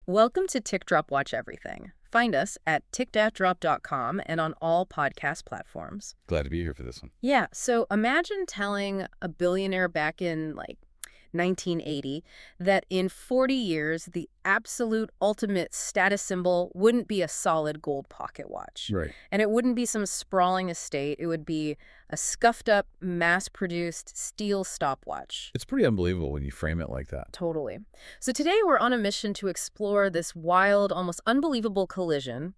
Welcome to Tick Drop Watch Everything. Find us at tick-drop.com and on all podcast platforms. Glad to be here for this one. Yeah, so imagine telling a billionaire back in 1980 that in 40 years, the absolute ultimate status symbol wouldn't be a solid gold pocket watch. Right. And it wouldn't be some sprawling estate. It would be a scuffed up, mass-produced steel stopwatch. It's pretty unbelievable when you frame it like that. Totally. So today we're on a mission to explore this wild, almost unbelievable collision.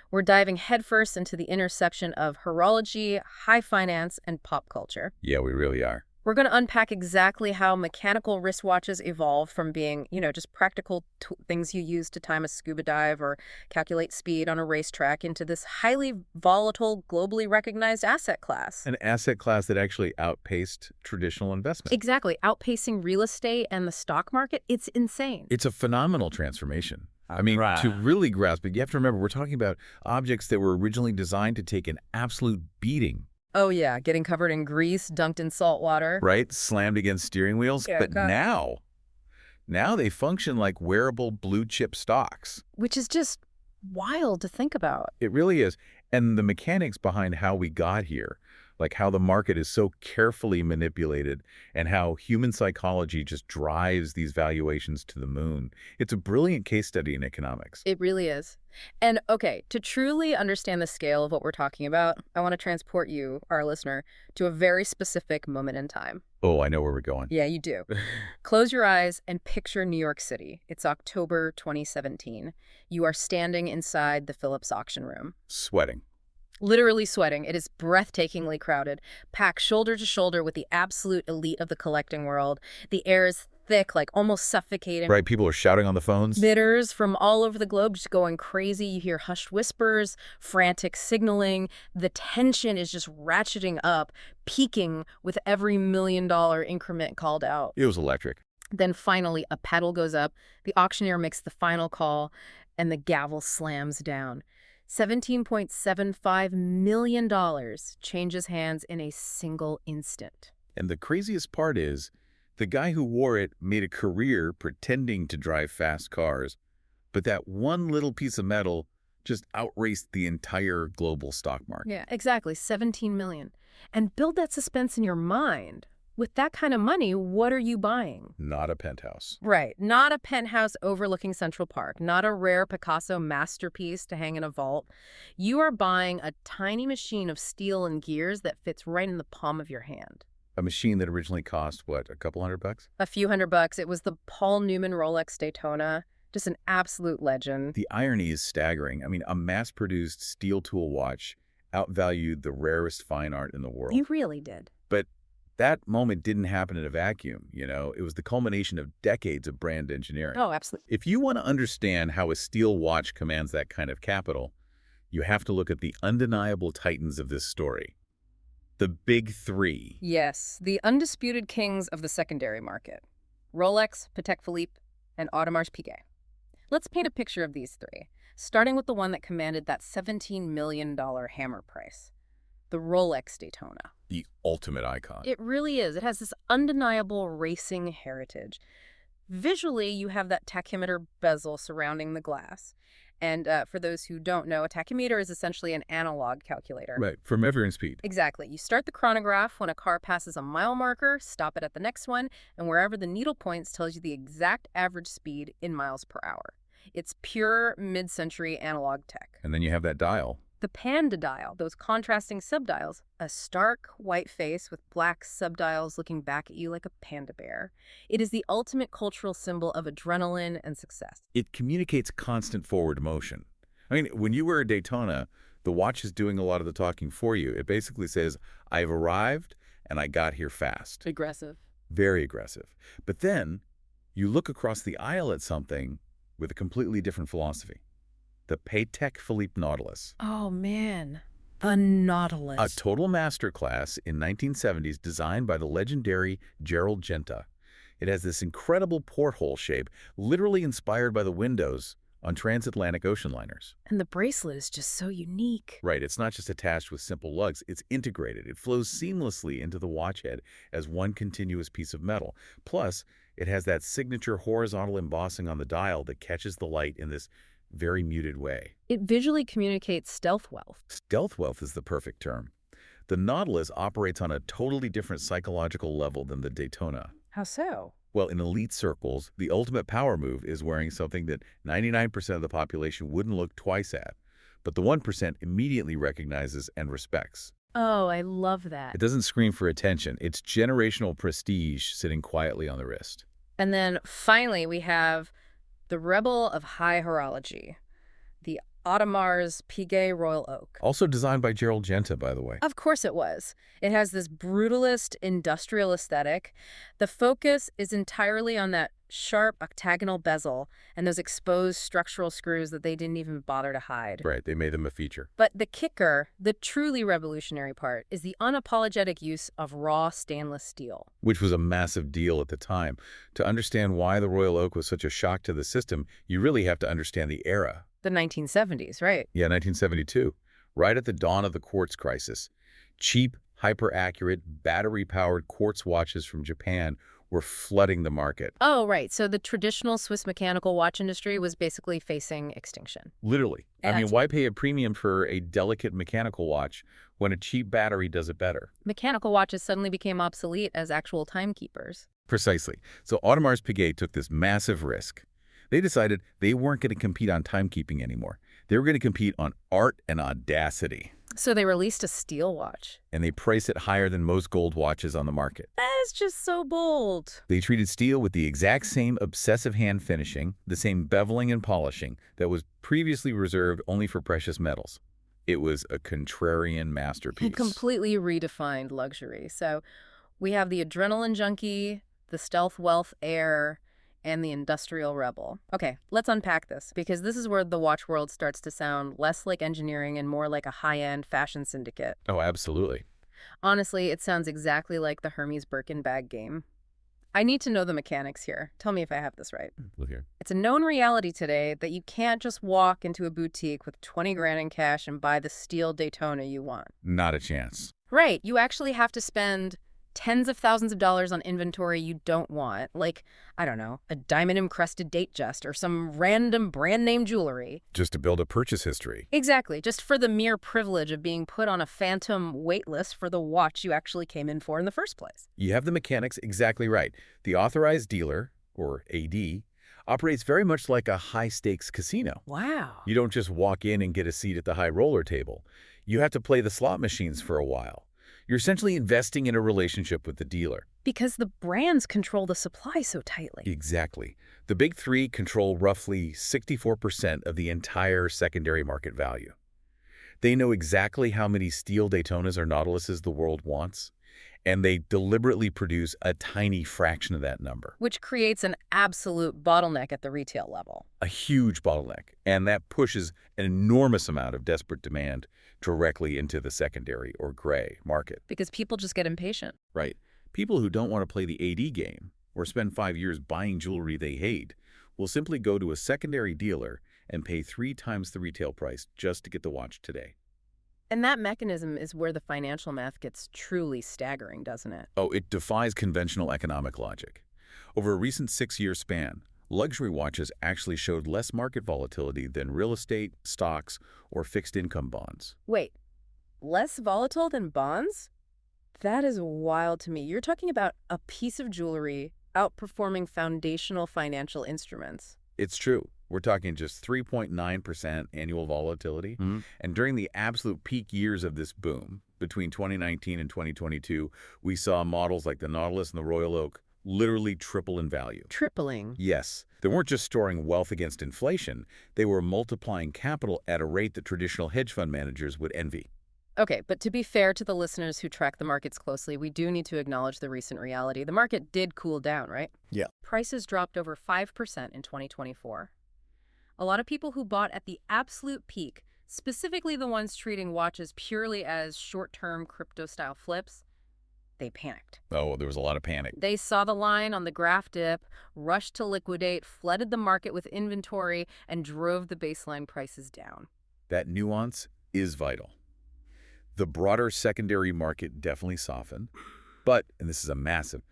We're diving headfirst into the intersection of horology, high finance, and pop culture. Yeah, we really are. We're going to unpack exactly how mechanical wristwatches evolved from being, just practical things you use to time a scuba dive or calculate speed on a racetrack into this highly volatile, globally recognized asset class. An asset class that actually outpaced traditional investment. Exactly. Outpacing real estate and the stock market. It's insane. It's a phenomenal transformation. I mean, to really grasp it, you have to remember we're talking about objects that were originally designed to take an absolute beating. Oh, yeah, getting covered in grease, dunked in salt water. Right? Slammed against steering wheels. Yeah, but now they function like wearable blue-chip stocks. Which is just wild to think about. It really is. And the mechanics behind how we got here, like how the market is so carefully manipulated and how human psychology just drives these valuations to the moon. It's a brilliant case study in economics. It really is. And okay, to truly understand the scale of what we're talking about, I want to transport you, our listener, to a very specific moment in time. Oh, I know where we're going. Yeah, you do. Close your eyes and picture New York City. It's October 2017. You are standing inside the Phillips auction room. Sweating. Literally sweating. It is breathtakingly crowded, packed shoulder to shoulder with the absolute elite of the collecting world. The air is thick, like almost suffocating. Right, people are shouting on the phones. Bidders from all over the globe just going crazy. You hear hushed whispers, frantic signaling. The tension is just ratcheting up, peaking with every $1 million increment called out. It was electric. Then finally, a paddle goes up, the auctioneer makes the final call, and the gavel slams down. $17.75 million changes hands in a single instant. And the craziest part is, the guy who wore it made a career pretending to drive fast cars, but that one little piece of metal just outraced the entire global stock market. Yeah, exactly. 17 million. And build that suspense in your mind. With that kind of money, what are you buying? Not a penthouse. Right. Not a penthouse overlooking Central Park. Not a rare Picasso masterpiece to hang in a vault. You are buying a tiny machine of steel and gears that fits right in the palm of your hand. A machine that originally cost, what, a couple $100? A few $100. It was the Paul Newman Rolex Daytona. Just an absolute legend. The irony is staggering. I mean, a mass-produced steel tool watch outvalued the rarest fine art in the world. You really did. But that moment didn't happen in a vacuum, It was the culmination of decades of brand engineering. Oh, absolutely. If you want to understand how a steel watch commands that kind of capital, you have to look at the undeniable titans of this story. The big three. Yes, the undisputed kings of the secondary market. Rolex, Patek Philippe, and Audemars Piguet. Let's paint a picture of these three, starting with the one that commanded that $17 million hammer price. The Rolex Daytona. The ultimate icon. It really is. It has this undeniable racing heritage. Visually, you have that tachymeter bezel surrounding the glass. And for those who don't know, a tachymeter is essentially an analog calculator. Right, for measuring speed. Exactly. You start the chronograph when a car passes a mile marker, stop it at the next one, and wherever the needle points tells you the exact average speed in miles per hour. It's pure mid-century analog tech. And then you have that dial. The panda dial, those contrasting subdials, a stark white face with black subdials looking back at you like a panda bear. It is the ultimate cultural symbol of adrenaline and success. It communicates constant forward motion. I mean, when you wear a Daytona, the watch is doing a lot of the talking for you. It basically says, I've arrived and I got here fast. Aggressive. Very aggressive. But then you look across the aisle at something with a completely different philosophy. The Patek Philippe Nautilus. Oh, man. The Nautilus. A total masterclass in 1970s designed by the legendary Gerald Genta. It has this incredible porthole shape, literally inspired by the windows on transatlantic ocean liners. And the bracelet is just so unique. Right, it's not just attached with simple lugs, it's integrated. It flows seamlessly into the watch head as one continuous piece of metal. Plus, It has that signature horizontal embossing on the dial that catches the light in this very muted way. It visually communicates stealth wealth. Stealth wealth is the perfect term. The Nautilus operates on a totally different psychological level than the Daytona. How so? Well, in elite circles, the ultimate power move is wearing something that 99% of the population wouldn't look twice at, but the 1% immediately recognizes and respects. Oh, I love that. It doesn't scream for attention. It's generational prestige sitting quietly on the wrist. And then finally, we have the rebel of high horology, the Audemars Piguet Royal Oak. Also designed by Gerald Genta, by the way. Of course it was. It has this brutalist industrial aesthetic. The focus is entirely on that sharp octagonal bezel and those exposed structural screws that they didn't even bother to hide. Right, they made them a feature. But the kicker, the truly revolutionary part, is the unapologetic use of raw stainless steel. Which was a massive deal at the time. To understand why the Royal Oak was such a shock to the system, you really have to understand the era. The 1970s, right? Yeah, 1972, right at the dawn of the quartz crisis. Cheap, hyper-accurate, battery-powered quartz watches from Japan were flooding the market. Oh, right. So the traditional Swiss mechanical watch industry was basically facing extinction. Literally. I And mean, why pay a premium for a delicate mechanical watch when a cheap battery does it better? mechanical watches suddenly became obsolete as actual timekeepers. Precisely. So Audemars Piguet took this massive risk. They decided they weren't going to compete on timekeeping anymore. They were going to compete on art and audacity. So they released a steel watch. And they priced it higher than most gold watches on the market. That's just so bold. They treated steel with the exact same obsessive hand finishing, the same beveling and polishing that was previously reserved only for precious metals. It was a contrarian masterpiece. It completely redefined luxury. So we have the adrenaline junkie, the stealth wealth heir, and the industrial rebel. Okay, let's unpack this, because this is where the watch world starts to sound less like engineering and more like a high-end fashion syndicate. Oh, absolutely. Honestly, it sounds exactly like the Hermes Birkin bag game. I need to know the mechanics here. Tell me if I have this right. Look here. It's a known reality today that you can't just walk into a boutique with 20 grand in cash and buy the steel Daytona you want. Not a chance. Right, you actually have to spend tens of thousands of dollars on inventory you don't want, like, I don't know, a diamond-encrusted Datejust or some random brand-name jewelry. Just to build a purchase history. Exactly, just for the mere privilege of being put on a phantom wait list for the watch you actually came in for in the first place. You have the mechanics exactly right. The authorized dealer, or AD, operates very much like a high-stakes casino. Wow. You don't just walk in and get a seat at the high roller table. You have to play the slot machines for a while. You're essentially investing in a relationship with the dealer. Because the brands control the supply so tightly. Exactly. The big three control roughly 64% of the entire secondary market value. They know exactly how many steel Daytonas or Nautiluses the world wants, and they deliberately produce a tiny fraction of that number. Which creates an absolute bottleneck at the retail level. A huge bottleneck, and that pushes an enormous amount of desperate demand directly into the secondary or gray market. Because people just get impatient. Right. People who don't want to play the AD game or spend 5 years buying jewelry they hate will simply go to a secondary dealer and pay 3 times the retail price just to get the watch today. And that mechanism is where the financial math gets truly staggering, doesn't it? Oh, it defies conventional economic logic. Over a recent 6-year span, luxury watches actually showed less market volatility than real estate, stocks, or fixed income bonds. Wait, less volatile than bonds? That is wild to me. You're talking about a piece of jewelry outperforming foundational financial instruments. It's true. We're talking just 3.9% annual volatility. And during the absolute peak years of this boom, between 2019 and 2022, we saw models like the Nautilus and the Royal Oak literally triple in value. Tripling. Yes, they weren't just storing wealth against inflation, they were multiplying capital at a rate that traditional hedge fund managers would envy. Okay, but to be fair to the listeners who track the markets closely, we do need to acknowledge the recent reality. The market did cool down, right? Yeah. Prices dropped over 5% in 2024. A lot of people who bought at the absolute peak, specifically the ones treating watches purely as short-term crypto-style flips, they panicked. Oh, there was a lot of panic. They saw the line on the graph dip, rushed to liquidate, flooded the market with inventory, and drove the baseline prices down. That nuance is vital. The broader secondary market definitely softened, but, and this is a massive,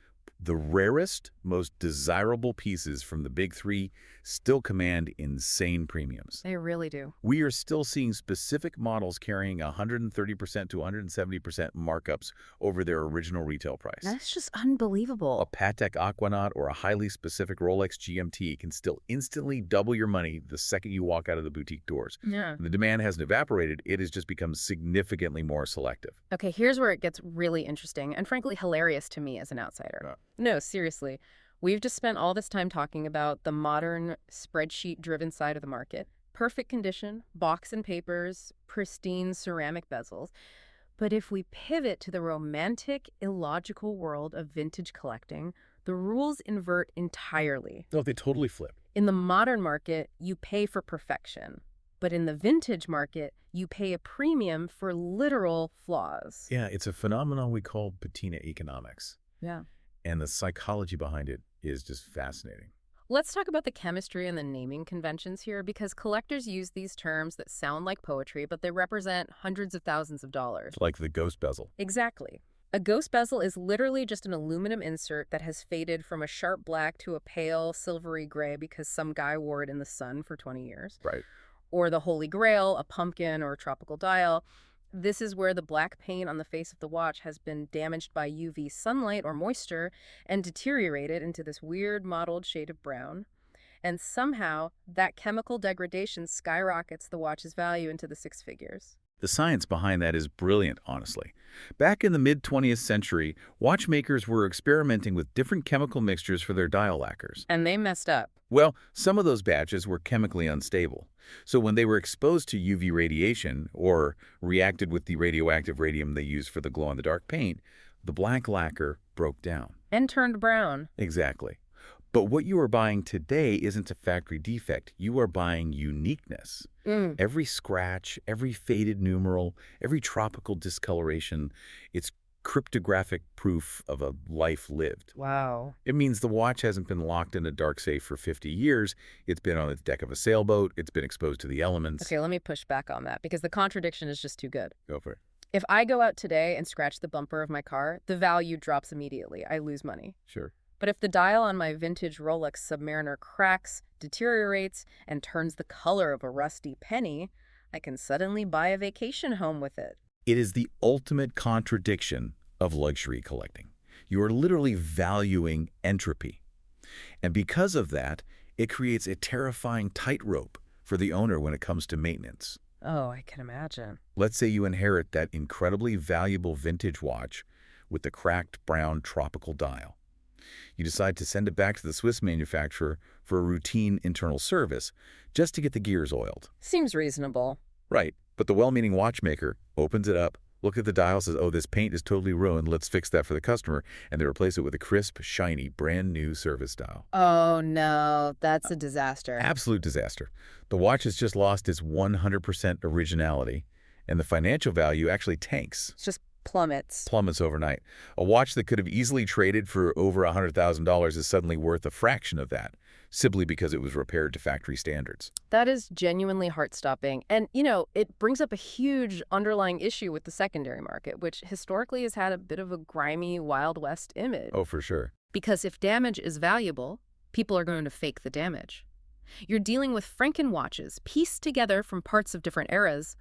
The rarest, most desirable pieces from the big three still command insane premiums. They really do. We are still seeing specific models carrying 130% to 170% markups over their original retail price. That's just A unbelievable. Patek Aquanaut or a highly specific Rolex GMT can still instantly double your money the second you walk out of the boutique doors. Yeah. The demand hasn't evaporated, it has just become significantly more selective. Okay, here's where it gets really interesting and frankly hilarious to me as an outsider. Yeah. No, seriously. We've just spent all this time talking about the modern spreadsheet-driven side of the market. Perfect condition, box and papers, pristine ceramic bezels. But if we pivot to the romantic, illogical world of vintage collecting, the rules invert entirely. No, they totally flip. In the modern market, you pay for perfection. But in the vintage market, you pay a premium for literal flaws. Yeah, it's a phenomenon we call patina economics. Yeah. And the psychology behind it is just fascinating. Let's talk about the chemistry and the naming conventions here, because collectors use these terms that sound like poetry, but they represent hundreds of thousands of dollars. Like the ghost bezel. Exactly. A ghost bezel is literally just an aluminum insert that has faded from a sharp black to a pale silvery gray because some guy wore it in the sun for 20 years. Right. Or the Holy Grail, a pumpkin or a tropical dial. This is where the black paint on the face of the watch has been damaged by UV sunlight or moisture and deteriorated into this weird mottled shade of brown. And somehow, that chemical degradation skyrockets the watch's value into the six figures. The science behind that is brilliant, honestly. Back in the mid-20th century, watchmakers were experimenting with different chemical mixtures for their dial lacquers. And they messed up. Well, some of those batches were chemically unstable. So when they were exposed to UV radiation or reacted with the radioactive radium they used for the glow-in-the-dark paint, the black lacquer broke down. And turned brown. Exactly. But what you are buying today isn't a factory defect. You are buying uniqueness. Every scratch, every faded numeral, every tropical discoloration, it's cryptographic proof of a life lived. Wow. It means the watch hasn't been locked in a dark safe for 50 years. It's been on the deck of a sailboat. It's been exposed to the elements. Okay, let me push back on that because the contradiction is just too good. Go for it. If I go out today and scratch the bumper of my car, the value drops immediately. I lose money. Sure. But if the dial on my vintage Rolex Submariner cracks, deteriorates, and turns the color of a rusty penny, I can suddenly buy a vacation home with it. It is the ultimate contradiction of luxury collecting. You are literally valuing entropy. And because of that, it creates a terrifying tightrope for the owner when it comes to maintenance. Oh, I can imagine. Let's say you inherit that incredibly valuable vintage watch with the cracked brown tropical dial. You decide to send it back to the Swiss manufacturer for a routine internal service just to get the gears oiled. Seems reasonable. Right, but the well-meaning watchmaker opens it up, looks at the dial, says, oh, this paint is totally ruined, let's fix that for the customer, and they replace it with a crisp, shiny, brand new service dial. Oh, no, that's a disaster. Absolute disaster. The watch has just lost its 100% originality, and the financial value actually tanks. It's just plummets. Plummets overnight. A watch that could have easily traded for over $100,000 is suddenly worth a fraction of that, simply because it was repaired to factory standards. That is genuinely heart-stopping. And, it brings up a huge underlying issue with the secondary market, which historically has had a bit of a grimy Wild West image. Oh, for sure. Because if damage is valuable, people are going to fake the damage. You're dealing with Franken watches pieced together from parts of different eras,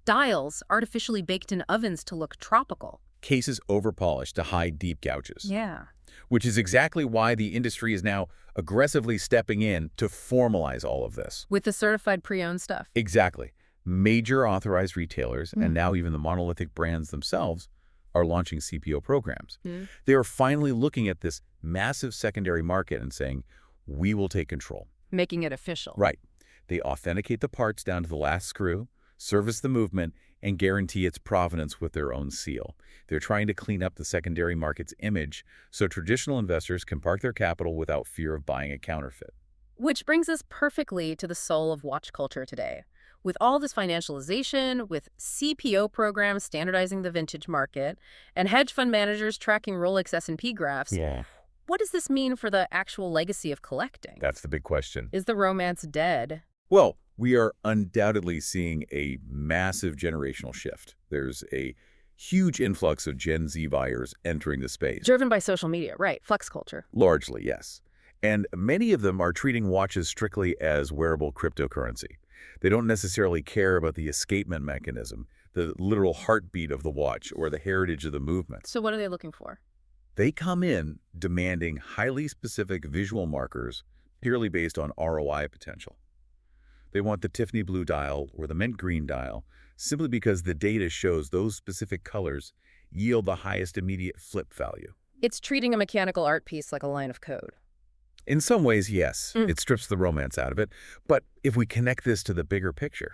dials artificially baked in ovens to look tropical. Cases overpolished to hide deep gouges. Yeah. Which is exactly why the industry is now aggressively stepping in to formalize all of this. With the certified pre-owned stuff. Exactly. Major authorized retailers, and now even the monolithic brands themselves, are launching CPO programs. They are finally looking at this massive secondary market and saying, we will take control. Making it official. Right. They authenticate the parts down to the last screw, service the movement, and guarantee its provenance with their own seal. They're trying to clean up the secondary market's image so traditional investors can park their capital without fear of buying a counterfeit. Which brings us perfectly to the soul of watch culture today. With all this financialization, with CPO programs standardizing the vintage market, and hedge fund managers tracking Rolex S&P graphs, what does this mean for the actual legacy of collecting? That's the big question. Is the romance dead? Well, we are undoubtedly seeing a massive generational shift. There's a Huge influx of Gen Z buyers entering the space. Driven by social media, right, flex culture. Largely, yes. And many of them are treating watches strictly as wearable cryptocurrency. They don't necessarily care about the escapement mechanism, the literal heartbeat of the watch, or the heritage of the movement. So what are they looking for? They come in demanding highly specific visual markers purely based on ROI potential. They want the Tiffany blue dial or the mint green dial simply because the data shows those specific colors yield the highest immediate flip value. It's treating a mechanical art piece like a line of code. In some ways, yes, it strips the romance out of it. But if we connect this to the bigger picture,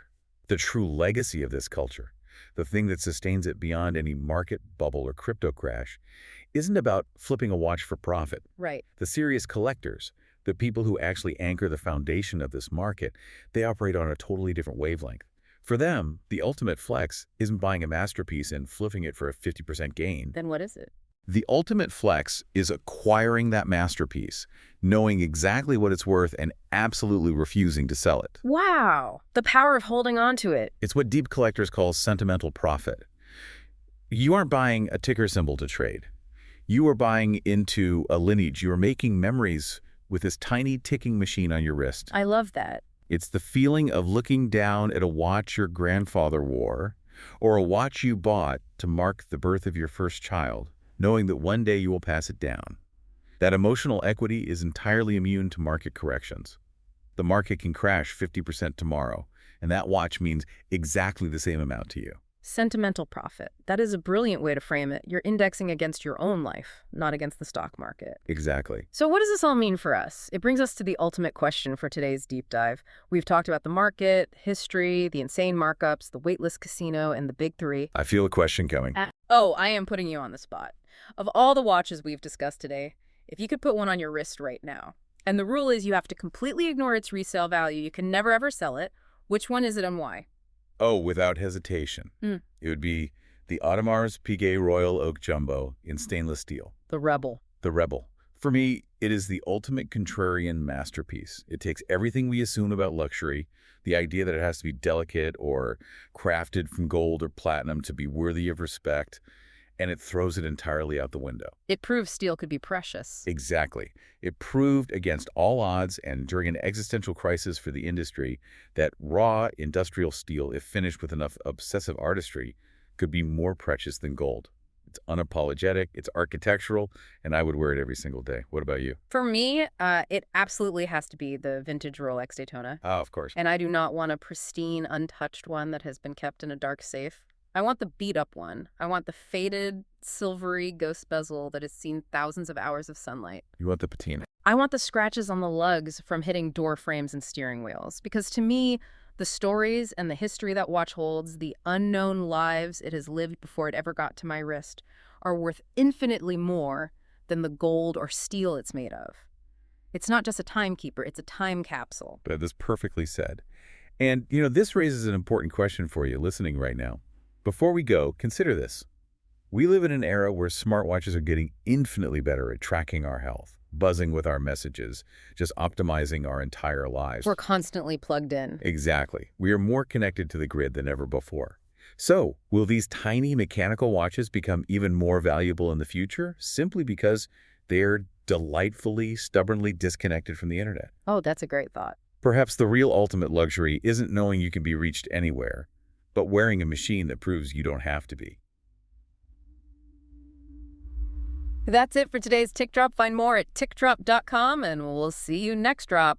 the true legacy of this culture, the thing that sustains it beyond any market bubble or crypto crash, isn't about flipping a watch for profit. Right. The serious collectors, the people who actually anchor the foundation of this market, they operate on a totally different wavelength. For them, the ultimate flex isn't buying a masterpiece and flipping it for a 50% gain. Then what is it? The ultimate flex is acquiring that masterpiece, knowing exactly what it's worth and absolutely refusing to sell it. Wow. The power of holding on to it. It's what deep collectors call sentimental profit. You aren't buying a ticker symbol to trade. You are buying into a lineage. You are making memories with this tiny ticking machine on your wrist. I love that. It's the feeling of looking down at a watch your grandfather wore, or a watch you bought to mark the birth of your first child, knowing that one day you will pass it down. That emotional equity is entirely immune to market corrections. The market can crash 50% tomorrow, and that watch means exactly the same amount to you. Sentimental profit. That is a brilliant way to frame it. You're indexing against your own life, not against the stock market. Exactly. So what does this all mean for us? It brings us to the ultimate question for today's deep dive. We've talked about the market, history, the insane markups, the waitlist casino, and the big three. I feel a question coming. Oh, I am putting you on the spot. Of all the watches we've discussed today, if you could put one on your wrist right now, and the rule is you have to completely ignore its resale value, you can never ever sell it, which one is it and why? Oh, without hesitation. It would be the Audemars Piguet Royal Oak Jumbo in stainless steel. The Rebel. The Rebel. For me, it is the ultimate contrarian masterpiece. It takes everything we assume about luxury, the idea that it has to be delicate or crafted from gold or platinum to be worthy of respect, and it throws it entirely out the window. It proves steel could be precious. Exactly. It proved against all odds and during an existential crisis for the industry that raw industrial steel, if finished with enough obsessive artistry, could be more precious than gold. It's unapologetic, it's architectural, and I would wear it every single day. What about you? For me, it absolutely has to be the vintage Rolex Daytona. Oh, of course. And I do not want a pristine, untouched one that has been kept in a dark safe. I want the beat-up one. I want the faded, silvery ghost bezel that has seen thousands of hours of sunlight. You want the patina. I want the scratches on the lugs from hitting door frames and steering wheels. Because to me, the stories and the history that watch holds, the unknown lives it has lived before it ever got to my wrist, are worth infinitely more than the gold or steel it's made of. It's not just a timekeeper, it's a time capsule. But that's perfectly said. And, this raises an important question for you listening right now. Before we go, consider this. We live in an era where smartwatches are getting infinitely better at tracking our health, buzzing with our messages, just optimizing our entire lives. We're constantly plugged in. Exactly. We are more connected to the grid than ever before. So, will these tiny mechanical watches become even more valuable in the future simply because they're delightfully, stubbornly disconnected from the internet? Oh, that's a great thought. Perhaps the real ultimate luxury isn't knowing you can be reached anywhere, but wearing a machine that proves you don't have to be. That's it for today's Tick Drop. Find more at tickdrop.com, and we'll see you next drop.